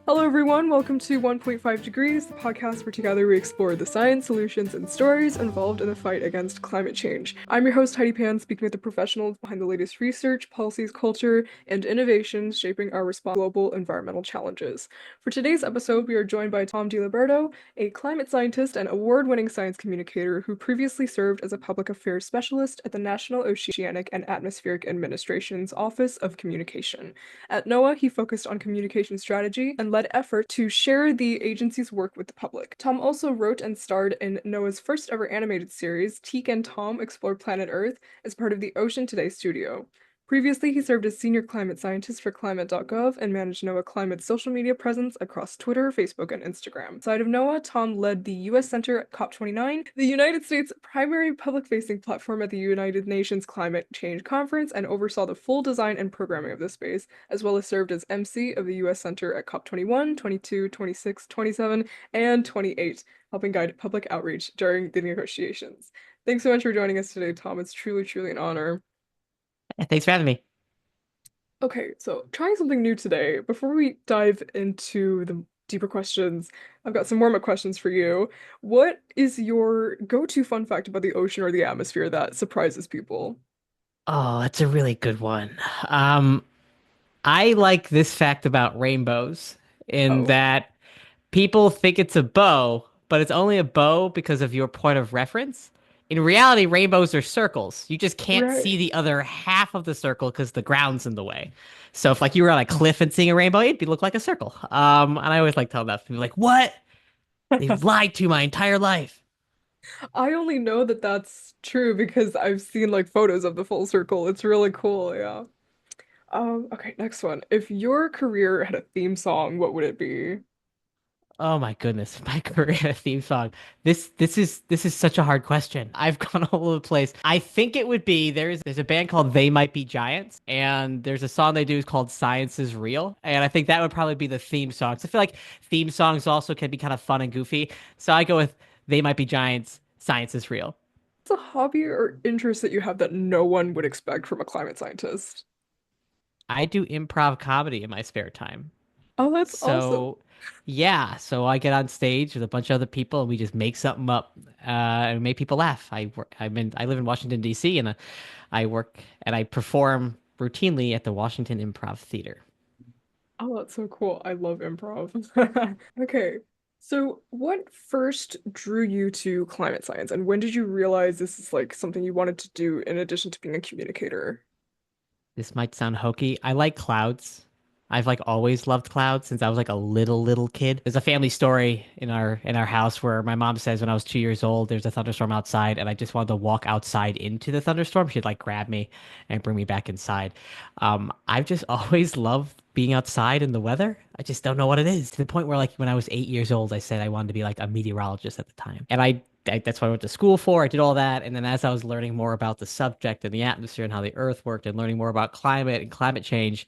Hello, everyone. Welcome to 1.5 Degrees, the podcast where together we explore the science, solutions, and stories involved in the fight against climate change. I'm your host, Heidi Pan, speaking with the professionals behind the latest research, policies, culture, and innovations shaping our response to global environmental challenges. For today's episode, we are joined by Tom Di Liberto, a climate scientist and award-winning science communicator who previously served as a public affairs specialist at the National Oceanic and Atmospheric Administration's Office of Communication. At NOAA, he focused on communication strategy and led effort to share the agency's work with the public. Tom also wrote and starred in NOAA's first ever animated series, Teak and Tom Explore Planet Earth, as part of the Ocean Today studio. Previously, he served as senior climate scientist for climate.gov and managed NOAA Climate's social media presence across Twitter, Facebook, and Instagram. Outside of NOAA, Tom led the U.S. Center at COP29, the United States' primary public-facing platform at the United Nations Climate Change Conference, and oversaw the full design and programming of the space, as well as served as MC of the U.S. Center at COP21, 22, 26, 27, and 28, helping guide public outreach during the negotiations. Thanks so much for joining us today, Tom. It's truly, truly an honor. Thanks for having me. Okay, so trying something new today. Before we dive into the deeper questions, I've got some warm-up questions for you. What is your go-to fun fact about the ocean or the atmosphere that surprises people? Oh, that's a really good one. Um, I like this fact about rainbows in Oh, that people think it's a bow, but it's only a bow because of your point of reference. In reality, rainbows are circles. You just can't right. see the other half of the circle because the ground's in the way. So if like you were on a cliff and seeing a rainbow, it'd look like a circle. And I always like telling that to people like, what? They've lied to my entire life. I only know that that's true because I've seen like photos of the full circle. It's really cool, yeah. Okay, next one. If your career had a theme song, what would it be? Oh my goodness, my career theme song. This is such a hard question. I've gone all over the place. I think it would be there's a band called They Might Be Giants, and there's a song they do called Science is Real, and I think that would probably be the theme song. So I feel like theme songs also can be kind of fun and goofy. So I go with They Might Be Giants, Science is Real. It's a hobby or interest that you have that no one would expect from a climate scientist. I do improv comedy in my spare time. Oh, that's awesome. So, yeah, so I get on stage with a bunch of other people and we just make something up and make people laugh. I live in Washington D.C. and I work and I perform routinely at the Washington Improv Theater. Oh, that's so cool. I love improv. Okay. So, what first drew you to climate science, and when did you realize this is like something you wanted to do in addition to being a communicator? This might sound hokey. I like clouds. I've like always loved clouds since I was like a little kid. There's a family story in our house where my mom says when I was 2 years old, there's a thunderstorm outside, and I just wanted to walk outside into the thunderstorm. She'd like grab me and bring me back inside. I've just always loved being outside in the weather. I just don't know what it is. To the point where like when I was 8 years old, I said I wanted to be like a meteorologist at the time, and that's what I went to school for. I did all that. And then as I was learning more about the subject and the atmosphere and how the earth worked and learning more about climate and climate change,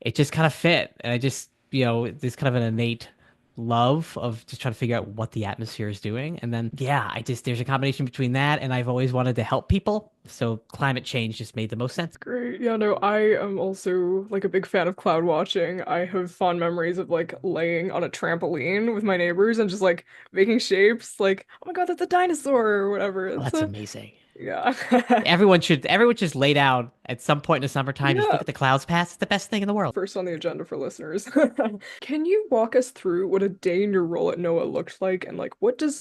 it just kind of fit. And I just, there's kind of an innate love of just trying to figure out what the atmosphere is doing. And then, yeah, there's a combination between that and I've always wanted to help people. So climate change just made the most sense. Great. Yeah, no, I am also like a big fan of cloud watching. I have fond memories of like laying on a trampoline with my neighbors and just like making shapes like, oh my God, that's a dinosaur or whatever. Oh, It's that's a amazing. yeah. Everyone just lay down at some point in the summertime, just Yeah. look at the clouds pass. It's the best thing in the world. First on the agenda for listeners. Can you walk us through what a day in your role at NOAA looked like and like what does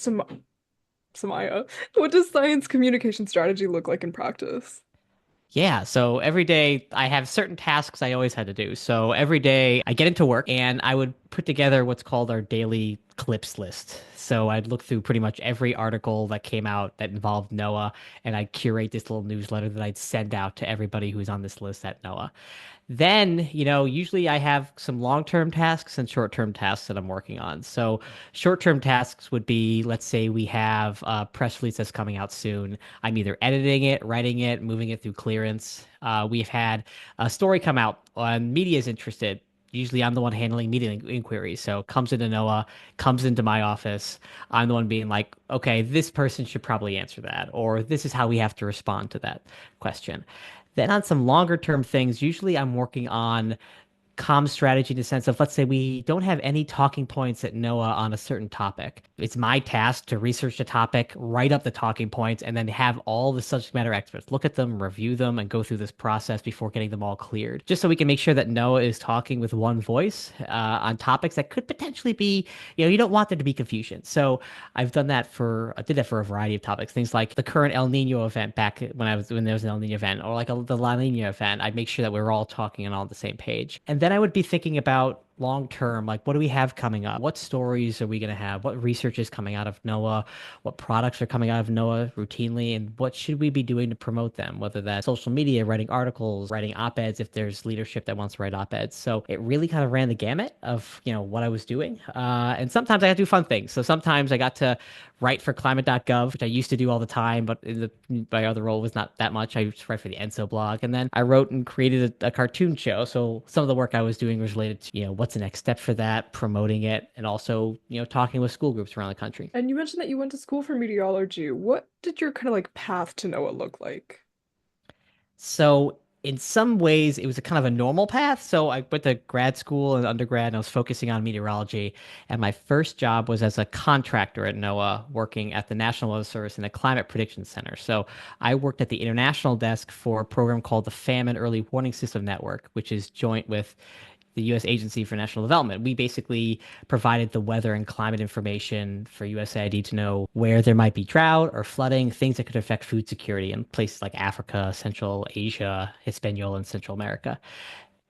Samaya, what does science communication strategy look like in practice? Yeah, so every day I have certain tasks I always had to do. So every day I get into work and I would put together what's called our daily clips list. So I'd look through pretty much every article that came out that involved NOAA and I'd curate this little newsletter that I'd send out to everybody who's on this list at NOAA. Then, usually I have some long-term tasks and short-term tasks that I'm working on. So, short-term tasks would be, let's say we have a press release that's coming out soon. I'm either editing it, writing it, moving it through clearance. We've had a story come out and media is interested. Usually I'm the one handling media inquiries. So it comes into NOAA, comes into my office. I'm the one being like, okay, this person should probably answer that, or this is how we have to respond to that question. Then on some longer term things, usually I'm working on comm strategy in the sense of, let's say we don't have any talking points at NOAA on a certain topic. It's my task to research the topic, write up the talking points, and then have all the subject matter experts look at them, review them, and go through this process before getting them all cleared. Just so we can make sure that NOAA is talking with one voice on topics that could potentially be, you don't want there to be confusion. So I did that for a variety of topics, things like the current El Nino event back when there was an El Nino event, or like the La Nina event. I'd make sure that we were all talking and all on the same page. And then I would be thinking about long term, like what do we have coming up? What stories are we going to have? What research is coming out of NOAA? What products are coming out of NOAA routinely? And what should we be doing to promote them? Whether that's social media, writing articles, writing op-eds if there's leadership that wants to write op-eds. So it really kind of ran the gamut of, what I was doing. And sometimes I got to do fun things. So sometimes I got to write for climate.gov, which I used to do all the time, but my other role was not that much. I used to write for the ENSO blog. And then I wrote and created a cartoon show. So some of the work I was doing was related to, what's the next step for that, promoting it, and also, talking with school groups around the country. And you mentioned that you went to school for meteorology. What did your kind of like path to NOAA look like? So in some ways, it was a kind of a normal path. So I went to grad school and undergrad, and I was focusing on meteorology. And my first job was as a contractor at NOAA, working at the National Weather Service in the Climate Prediction Center. So I worked at the international desk for a program called the Famine Early Warning System Network, which is joint with the U.S. Agency for National Development. We basically provided the weather and climate information for USAID to know where there might be drought or flooding, things that could affect food security in places like Africa, Central Asia, Hispaniola, and Central America.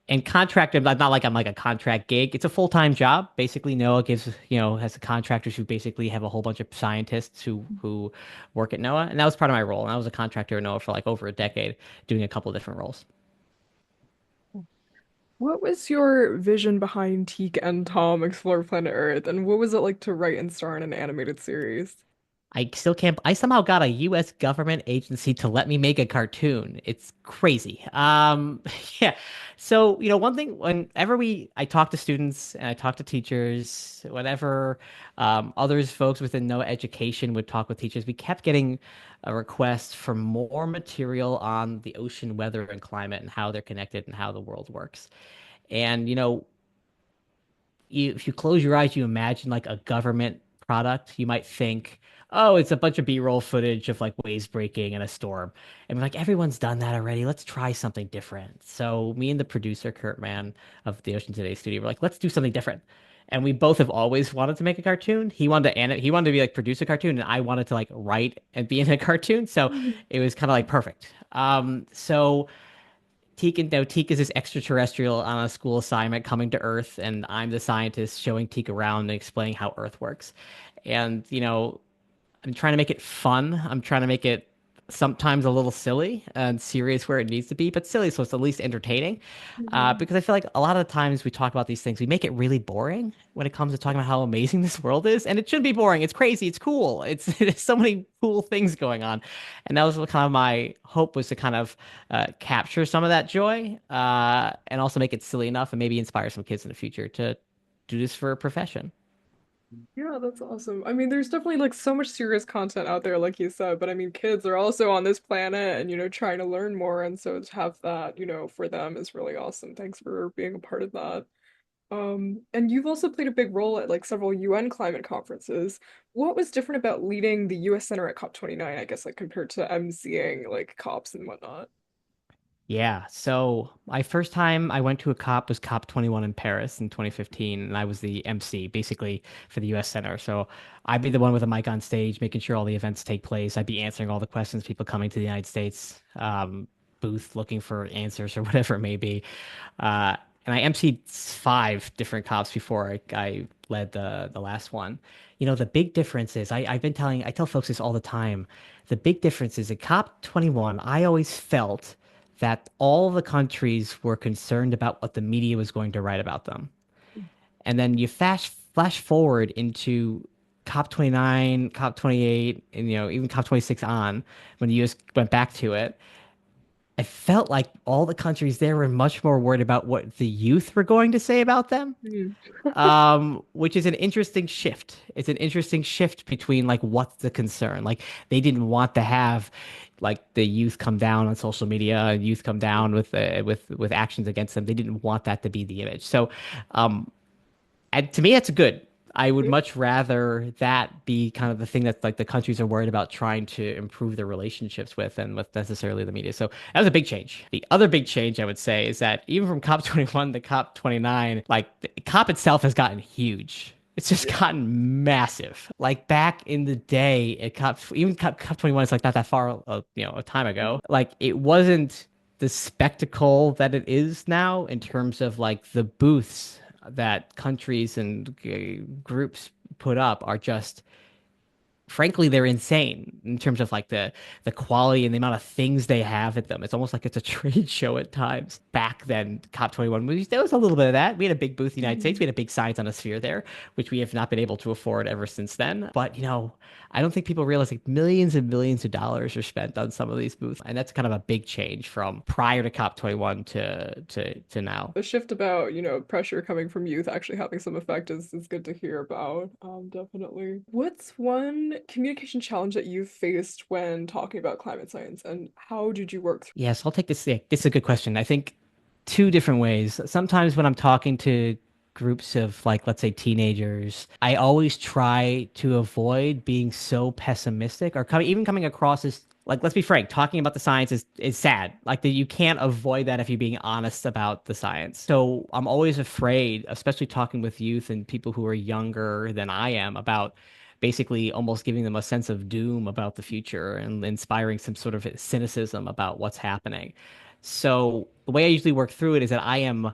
And contractor, not like I'm like a contract gig. It's a full-time job. Basically, NOAA has the contractors who basically have a whole bunch of scientists who work at NOAA. And that was part of my role. And I was a contractor at NOAA for like over a decade, doing a couple of different roles. What was your vision behind Teak and Tom Explore Planet Earth, and what was it like to write and star in an animated series? I still can't. I somehow got a U.S. government agency to let me make a cartoon. It's crazy. Yeah. So, one thing, I talk to students and I talk to teachers, whenever others, folks within no education would talk with teachers, we kept getting a request for more material on the ocean weather and climate and how they're connected and how the world works. And, if you close your eyes, you imagine like a government product, you might think, oh, it's a bunch of B-roll footage of like waves breaking in a storm. And we're like, everyone's done that already. Let's try something different. So me and the producer, Kurt Mann of the Ocean Today studio, were like, let's do something different. And we both have always wanted to make a cartoon. He wanted to be like produce a cartoon, and I wanted to like write and be in a cartoon. So it was kind of like perfect. So Teak is this extraterrestrial on a school assignment coming to Earth, and I'm the scientist showing Teak around and explaining how Earth works. And, I'm trying to make it fun. I'm trying to make it sometimes a little silly and serious where it needs to be, but silly so it's at least entertaining. Mhm. Because I feel like a lot of the times we talk about these things, we make it really boring when it comes to talking about how amazing this world is. And it shouldn't be boring. It's crazy. It's cool. There's so many cool things going on. And that was what kind of my hope was to kind of capture some of that joy and also make it silly enough and maybe inspire some kids in the future to do this for a profession. Yeah, that's awesome. I mean, there's definitely like so much serious content out there, like you said, but I mean, kids are also on this planet and, trying to learn more. And so to have that, for them is really awesome. Thanks for being a part of that. And you've also played a big role at like several UN climate conferences. What was different about leading the US Center at COP29, I guess, like compared to emceeing like COPs and whatnot? Yeah. So my first time I went to a COP was COP 21 in Paris in 2015, and I was the MC basically for the US Center. So I'd be the one with a mic on stage, making sure all the events take place. I'd be answering all the questions, people coming to the United States booth looking for answers or whatever it may be. Uh, and I emceed 5 different COPs before I led the last one. The big difference is I tell folks this all the time. The big difference is at COP 21, I always felt that all the countries were concerned about what the media was going to write about them. And then you flash forward into COP 29, COP 28, and even COP 26 on when the US went back to it. I felt like all the countries there were much more worried about what the youth were going to say about them, Mm. which is an interesting shift. It's an interesting shift between like what's the concern. Like they didn't want to have like the youth come down on social media and youth come down with actions against them. They didn't want that to be the image. So, um, and to me, that's good. I would much rather that be kind of the thing that like the countries are worried about trying to improve their relationships with than with necessarily the media. So that was a big change. The other big change I would say is that even from COP21 to COP29, like the COP itself has gotten huge. It's just Yeah. gotten massive. Like back in the day, at COP, even COP21 is like not that far, a time ago. Like it wasn't the spectacle that it is now in terms of like the booths that countries and groups put up are just frankly they're insane in terms of like the quality and the amount of things they have at them. It's almost like it's a trade show at times. Back then, COP21 movies, there was a little bit of that. We had a big booth in the United States. We Mhm. had a big science on a sphere there, which we have not been able to afford ever since then. But I don't think people realize like millions and millions of dollars are spent on some of these booths, and that's kind of a big change from prior to COP21 to now. The shift about, pressure coming from youth actually having some effect is good to hear about. Definitely. What's one communication challenge that you've faced when talking about climate science, and how did you work through? Yes, I'll take this. Yeah, this is a good question. I think two different ways. Sometimes when I'm talking to groups of like, let's say teenagers, I always try to avoid being so pessimistic or even coming across as like, let's be frank, talking about the science is sad. Like that you can't avoid that if you're being honest about the science. So I'm always afraid, especially talking with youth and people who are younger than I am about basically almost giving them a sense of doom about the future and inspiring some sort of cynicism about what's happening. So the way I usually work through it is that I am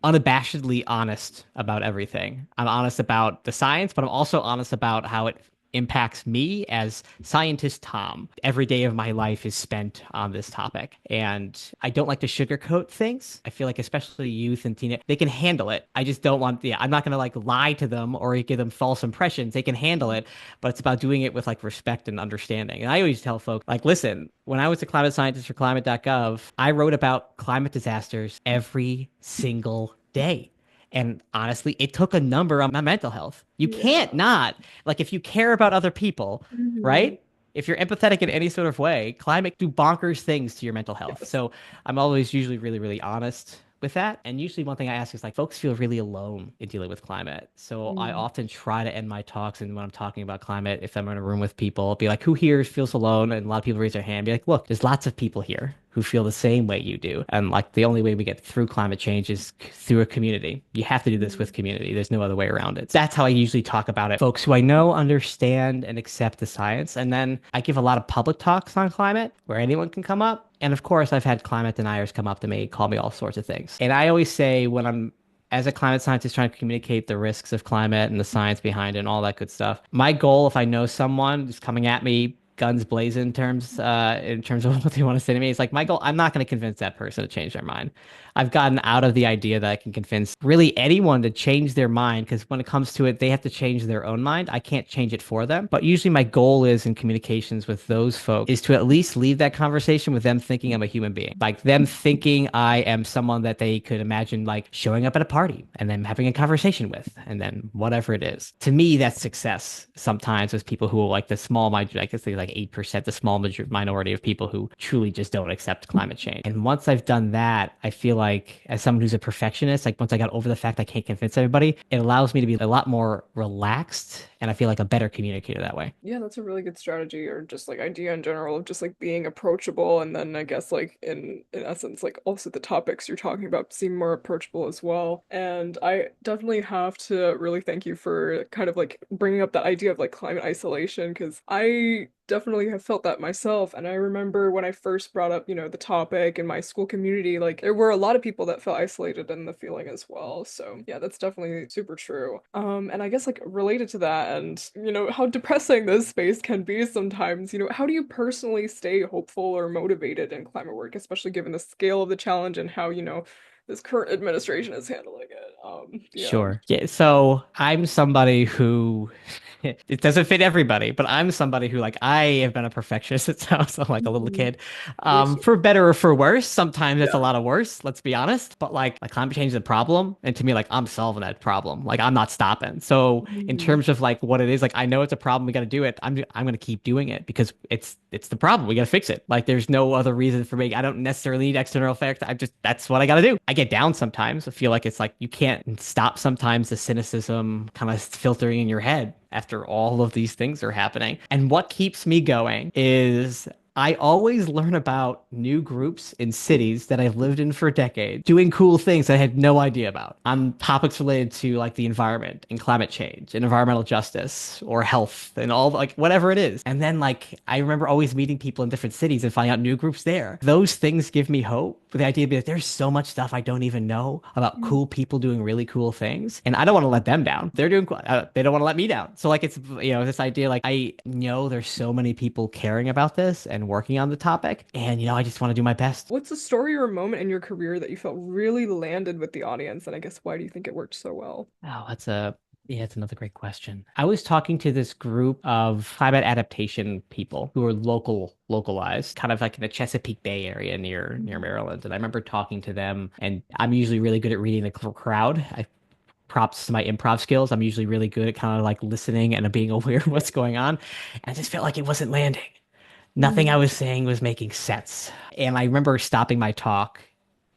unabashedly honest about everything. I'm honest about the science, but I'm also honest about how it impacts me as scientist Tom. Every day of my life is spent on this topic. And I don't like to sugarcoat things. I feel like especially youth and teenage, they can handle it. I just don't want, yeah, I'm not going to like lie to them or give them false impressions. They can handle it, but it's about doing it with like respect and understanding. And I always tell folks, like, listen, when I was a climate scientist for climate.gov, I wrote about climate disasters every single day. And honestly, it took a number on my mental health. You can't Yeah. not. Like, if you care about other people, Mhm. right? If you're empathetic in any sort of way, climate do bonkers things to your mental health. Yes. So I'm always usually really, really honest with that. And usually one thing I ask is like, folks feel really alone in dealing with climate. So I Mm. often try to end my talks and when I'm talking about climate, if I'm in a room with people, be like, who here feels alone? And a lot of people raise their hand, be like, look, there's lots of people here who feel the same way you do. And like the only way we get through climate change is through a community. You have to do this with Mm. community. There's no other way around it. That's how I usually talk about it. Folks who I know understand and accept the science. And then I give a lot of public talks on climate where anyone can come up. And of course, I've had climate deniers come up to me, call me all sorts of things. And I always say when I'm as a climate scientist trying to communicate the risks of climate and the science behind it and all that good stuff. My goal, if I know someone is coming at me guns blazing in terms of what they want to say to me, is like my goal. I'm not going to convince that person to change their mind. I've gotten out of the idea that I can convince really anyone to change their mind because when it comes to it, they have to change their own mind. I can't change it for them. But usually my goal is in communications with those folks is to at least leave that conversation with them thinking I'm a human being. Like them thinking I am someone that they could imagine like showing up at a party and then having a conversation with and then whatever it is. To me, that's success sometimes with people who are like the small, I guess they like 8%, the small minority of people who truly just don't accept climate change. And once I've done that, I feel like as someone who's a perfectionist, like once I got over the fact I can't convince everybody, it allows me to be a lot more relaxed and I feel like a better communicator that way. Yeah, that's a really good strategy or just like idea in general of just like being approachable and then I guess like in essence like also the topics you're talking about seem more approachable as well. And I definitely have to really thank you for kind of like bringing up that idea of like climate isolation because I definitely have felt that myself. And I remember when I first brought up, the topic in my school community, like there were a lot of people that felt isolated in the feeling as well. So yeah, that's definitely super true. And I guess like related to that and, how depressing this space can be sometimes, how do you personally stay hopeful or motivated in climate work, especially given the scale of the challenge and how, this current administration is handling it? Yeah. Sure. Yeah. So I'm somebody who It doesn't fit everybody, but I'm somebody who like I have been a perfectionist since I was like a little Mhm. kid. Yes. For better or for worse, sometimes it's a Yeah. lot of worse, let's be honest. But like climate change is a problem, and to me, like I'm solving that problem. Like I'm not stopping. So in Mhm. terms of like what it is, like I know it's a problem, we got to do it. I'm gonna keep doing it because it's the problem. We got to fix it. Like there's no other reason for me. I don't necessarily need external effects. I just that's what I got to do. I get down sometimes. I feel like it's like you can't stop sometimes the cynicism kind of filtering in your head after all of these things are happening. And what keeps me going is I always learn about new groups in cities that I've lived in for decades doing cool things that I had no idea about on topics related to like the environment and climate change and environmental justice or health and all like whatever it is. And then like I remember always meeting people in different cities and finding out new groups there. Those things give me hope for the idea that there's so much stuff I don't even know about cool people doing really cool things. And I don't want to let them down. They're doing cool. They don't want to let me down. So like it's this idea like I know there's so many people caring about this and working on the topic, and I just want to do my best. What's a story or a moment in your career that you felt really landed with the audience? And I guess why do you think it worked so well? Oh, it's another great question. I was talking to this group of climate adaptation people who are localized, kind of like in the Chesapeake Bay area near Mhm. Maryland. And I remember talking to them, and I'm usually really good at reading the crowd. I props to my improv skills. I'm usually really good at kind of like listening and being aware of what's going on. And I just felt like it wasn't landing. Nothing I Mhm. was saying was making sense. And I remember stopping my talk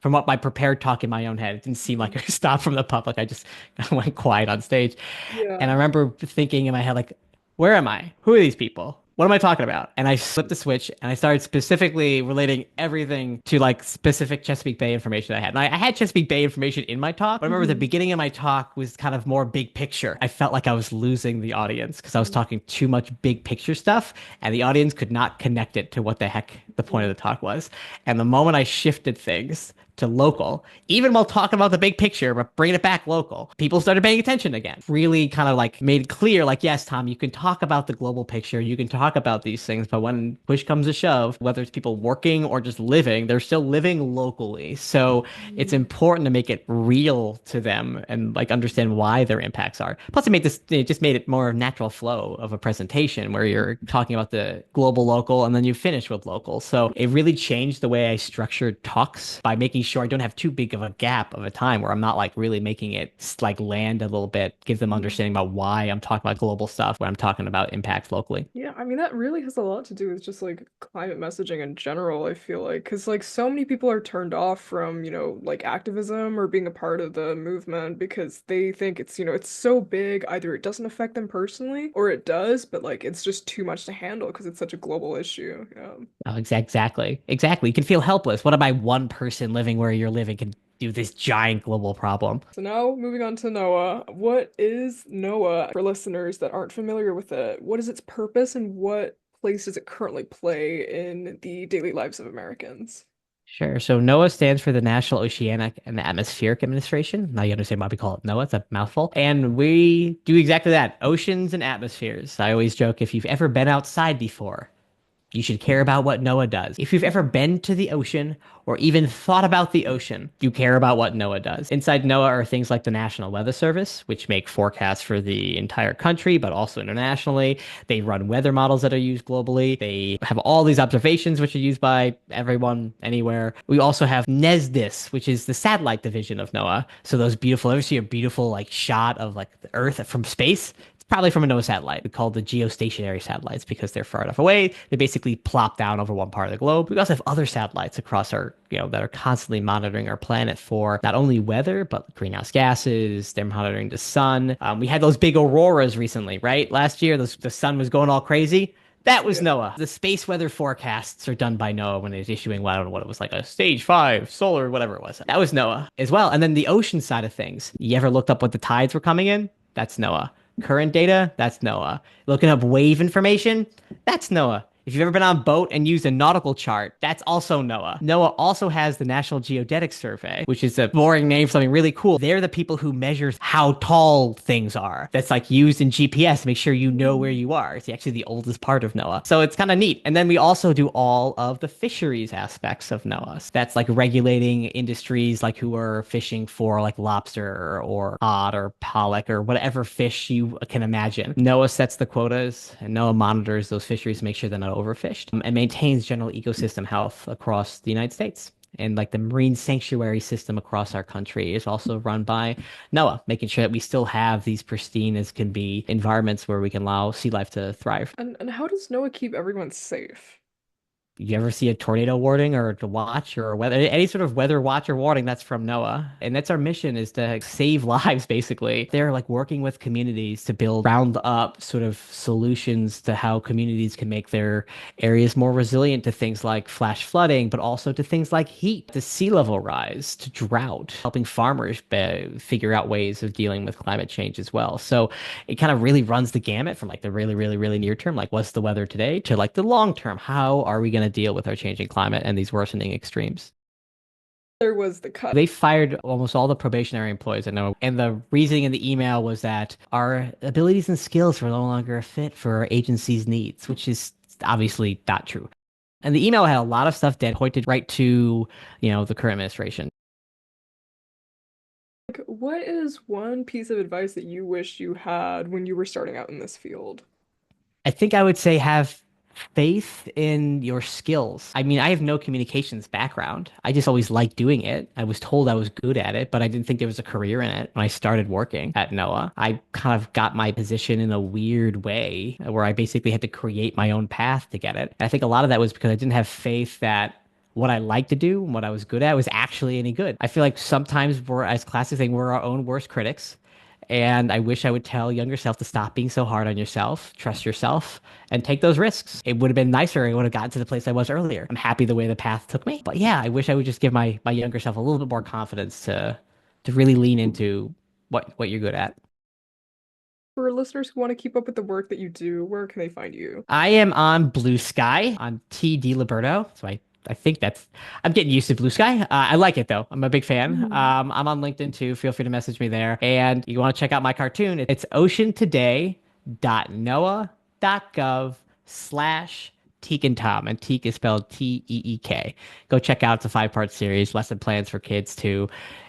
from what my prepared talk in my own head. It didn't seem like I stopped from the public. I just went quiet on stage. And Yeah. I remember thinking in my head, like, where am I? Who are these people? What am I talking about? And I flipped the switch and I started specifically relating everything to like specific Chesapeake Bay information I had. And I had Chesapeake Bay information in my talk, but I remember the Mhm. beginning of my talk was kind of more big picture. I felt like I was losing the audience because I was talking too much big picture stuff and the audience could not connect it to what the heck the point of the talk was. And the moment I shifted things to local, even while talking about the big picture, but bringing it back local, people started paying attention again. Really kind of like made it clear, like, yes, Tom, you can talk about the global picture, you can talk about these things, but when push comes to shove, whether it's people working or just living, they're still living locally. So it's Mhm. important to make it real to them and like understand why their impacts are. Plus, it just made it more natural flow of a presentation where you're talking about the global local and then you finish with local. So it really changed the way I structured talks by making sure I don't have too big of a gap of a time where I'm not like really making it like land a little bit, give them understanding about why I'm talking about global stuff when I'm talking about impacts locally. Yeah, I mean that really has a lot to do with just like climate messaging in general, I feel like, because like so many people are turned off from, like activism or being a part of the movement because they think it's so big, either it doesn't affect them personally or it does, but like it's just too much to handle because it's such a global issue. Yeah. Oh, exactly. You can feel helpless. What am I one person living where you're living can do this giant global problem? So now moving on to NOAA. What is NOAA for listeners that aren't familiar with it? What is its purpose and what place does it currently play in the daily lives of Americans? Sure. So NOAA stands for the National Oceanic and Atmospheric Administration. Now you understand why we call it NOAA. It's a mouthful. And we do exactly that. Oceans and atmospheres. I always joke if you've ever been outside before, you should care about what NOAA does. If you've ever been to the ocean or even thought about the ocean, you care about what NOAA does. Inside NOAA are things like the National Weather Service, which make forecasts for the entire country, but also internationally. They run weather models that are used globally. They have all these observations, which are used by everyone, anywhere. We also have NESDIS, which is the satellite division of NOAA. So those beautiful, ever see a beautiful like shot of like the Earth from space? Probably from a NOAA satellite. We call the geostationary satellites because they're far enough away. They basically plop down over one part of the globe. We also have other satellites across that are constantly monitoring our planet for not only weather, but greenhouse gases. They're monitoring the sun. We had those big auroras recently, right? Last year, the sun was going all crazy. That was Yeah. NOAA. The space weather forecasts are done by NOAA when it's issuing, well, I don't know what it was like a stage 5 solar, whatever it was. That was NOAA as well. And then the ocean side of things. You ever looked up what the tides were coming in? That's NOAA. Current data, that's NOAA. Looking up wave information, that's NOAA. If you've ever been on a boat and used a nautical chart, that's also NOAA. NOAA also has the National Geodetic Survey, which is a boring name for something really cool. They're the people who measure how tall things are. That's like used in GPS to make sure you know where you are. It's actually the oldest part of NOAA. So it's kind of neat. And then we also do all of the fisheries aspects of NOAA. That's like regulating industries like who are fishing for like lobster or cod or pollock or whatever fish you can imagine. NOAA sets the quotas and NOAA monitors those fisheries to make sure they're not overfished, and maintains general ecosystem health across the United States. And like the marine sanctuary system across our country is also run by NOAA, making sure that we still have these pristine as can be environments where we can allow sea life to thrive. And how does NOAA keep everyone safe? You ever see a tornado warning or a watch or weather, any sort of weather watch or warning, that's from NOAA. And that's our mission, is to save lives, basically. They're like working with communities to build round up sort of solutions to how communities can make their areas more resilient to things like flash flooding, but also to things like heat, to sea level rise, to drought, helping farmers figure out ways of dealing with climate change as well. So it kind of really runs the gamut from like the really, really, really near term, like what's the weather today, to like the long term. How are we going to deal with our changing climate and these worsening extremes? There was the cut. They fired almost all the probationary employees I know. And the reasoning in the email was that our abilities and skills were no longer a fit for our agency's needs, which is obviously not true. And the email had a lot of stuff that pointed right to, the current administration. Like, what is one piece of advice that you wish you had when you were starting out in this field? I think I would say have faith in your skills. I mean, I have no communications background. I just always liked doing it. I was told I was good at it, but I didn't think there was a career in it when I started working at NOAA. I kind of got my position in a weird way where I basically had to create my own path to get it. And I think a lot of that was because I didn't have faith that what I liked to do and what I was good at was actually any good. I feel like sometimes we're, as classic saying, we're our own worst critics. And I wish I would tell younger self to stop being so hard on yourself, trust yourself, and take those risks. It would have been nicer. I would have gotten to the place I was earlier. I'm happy the way the path took me. But yeah, I wish I would just give my younger self a little bit more confidence to really lean into what you're good at. For listeners who want to keep up with the work that you do, where can they find you? I am on Blue Sky on T. Di Liberto. So I think I'm getting used to Blue Sky. I like it though. I'm a big fan. Mhm. I'm on LinkedIn too. Feel free to message me there. And you want to check out my cartoon? It's oceantoday.noaa.gov/Teek and Tom. And Teek is spelled Teek. Go check out the 5-part series, lesson plans for kids too.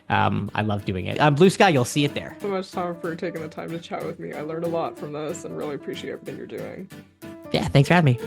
I love doing it. On Blue Sky, you'll see it there. So much, Tom, for taking the time to chat with me. I learned a lot from this and really appreciate everything you're doing. Yeah, thanks for having me.